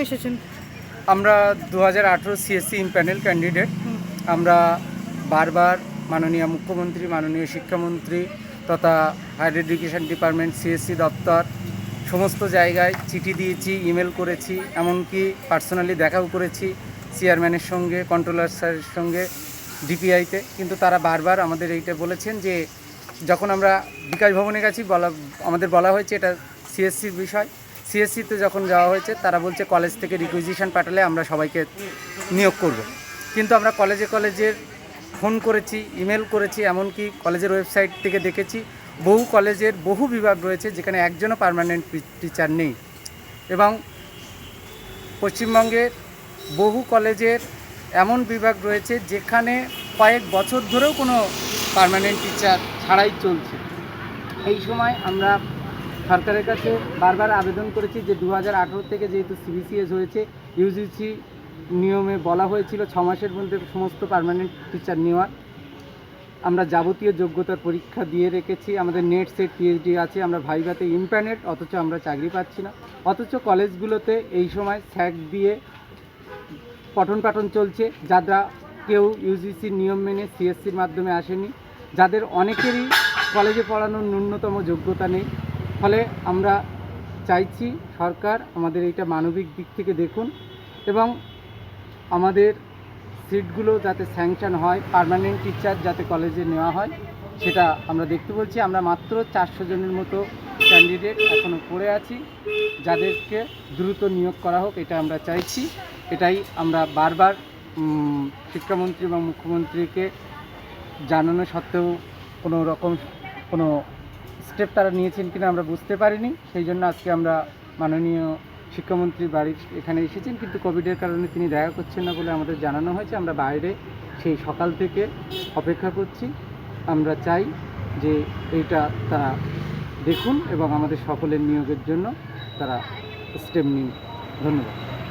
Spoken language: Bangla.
এসেছেন? আমরা 2018 সিএসসি ইমপ্যানেল ক্যান্ডিডেট। আমরা বারবার মাননীয় মুখ্যমন্ত্রী, মাননীয় শিক্ষামন্ত্রী তথা হায়ার এডুকেশন ডিপার্টমেন্ট, সিএসসি দপ্তর সমস্ত জায়গায় চিঠি দিয়েছি, ইমেল করেছি, এমনকি পার্সোনালি দেখাও করেছি চেয়ারম্যানের সঙ্গে, কন্ট্রোলার স্যারের সঙ্গে, ডিপিআইতে। কিন্তু তারা বারবার আমাদের এইটা বলেছেন যে যখন আমরা বিকাশ ভবনে গেছি আমাদের বলা হয়েছে এটা সিএসসির বিষয়। সিএসসিতে যখন যাওয়া হয়েছে তারা বলছে কলেজ থেকে রিকুইজিশন পাঠালে আমরা সবাইকে নিয়োগ করব। কিন্তু আমরা কলেজের ফোন করেছি, ইমেল করেছি, এমনকি কলেজের ওয়েবসাইট থেকে দেখেছি বহু কলেজের বহু বিভাগ রয়েছে যেখানে একজনও পার্মানেন্ট টিচার নেই। এবং পশ্চিমবঙ্গের বহু কলেজের এমন বিভাগ রয়েছে যেখানে কয়েক বছর ধরেও কোনো পার্মানেন্ট টিচার ছাড়াই চলছে। এই সময় আমরা সরকারের কাছে বারবার আবেদন করেছি যে 2018 থেকে যেহেতু সিবিসিএস হয়েছে, ইউজিসি নিয়মে বলা হয়েছিল 6 মাসের মধ্যে সমস্ত পার্মানেন্ট টিচার নেওয়ার। আমরা যাবতীয় যোগ্যতার পরীক্ষা দিয়ে রেখেছি, আমাদের নেট সেট পিএইচডি আছে, আমরা ভাইভাতে ইমপ্যানেট, অথচ আমরা চাকরি পাচ্ছি না। অথচ কলেজগুলোতে এই সময় স্যাক দিয়ে পঠন পাঠন চলছে, যারা কেউ ইউজিসির নিয়ম মেনে সিএসসির মাধ্যমে আসেনি, যাদের অনেকেরই কলেজে পড়ানোর ন্যূনতম যোগ্যতা নেই। ফলে আমরা চাইছি সরকার আমাদের এইটা মানবিক দিক থেকে দেখুন এবং আমাদের সিটগুলো যাতে স্যাংশন হয়, পার্মানেন্ট টিচার যাতে কলেজে নেওয়া হয় সেটা আমরা দেখতে বলছি। আমরা মাত্র 400 জনের মতো ক্যান্ডিডেট এখনও পড়ে আছি, যাদেরকে দ্রুত নিয়োগ করা হোক এটা আমরা চাইছি। এটাই আমরা বারবার শিক্ষামন্ত্রী এবং মুখ্যমন্ত্রীকে জানানো সত্ত্বেও কোনো রকম কোনো স্টেপ তারা নিয়েছেন কিনা আমরা বুঝতে পারিনি। সেই জন্য আজকে আমরা মাননীয় শিক্ষামন্ত্রীর বাড়ি এখানে এসেছেন, কিন্তু কোভিডের কারণে তিনি দেখা করছেন না বলে আমাদের জানানো হয়েছে। আমরা বাইরে সেই সকাল থেকে অপেক্ষা করছি। আমরা চাই যে এইটা তারা দেখুন এবং আমাদের সকলের নিয়োগের জন্য তারা স্টেপ নিন। ধন্যবাদ।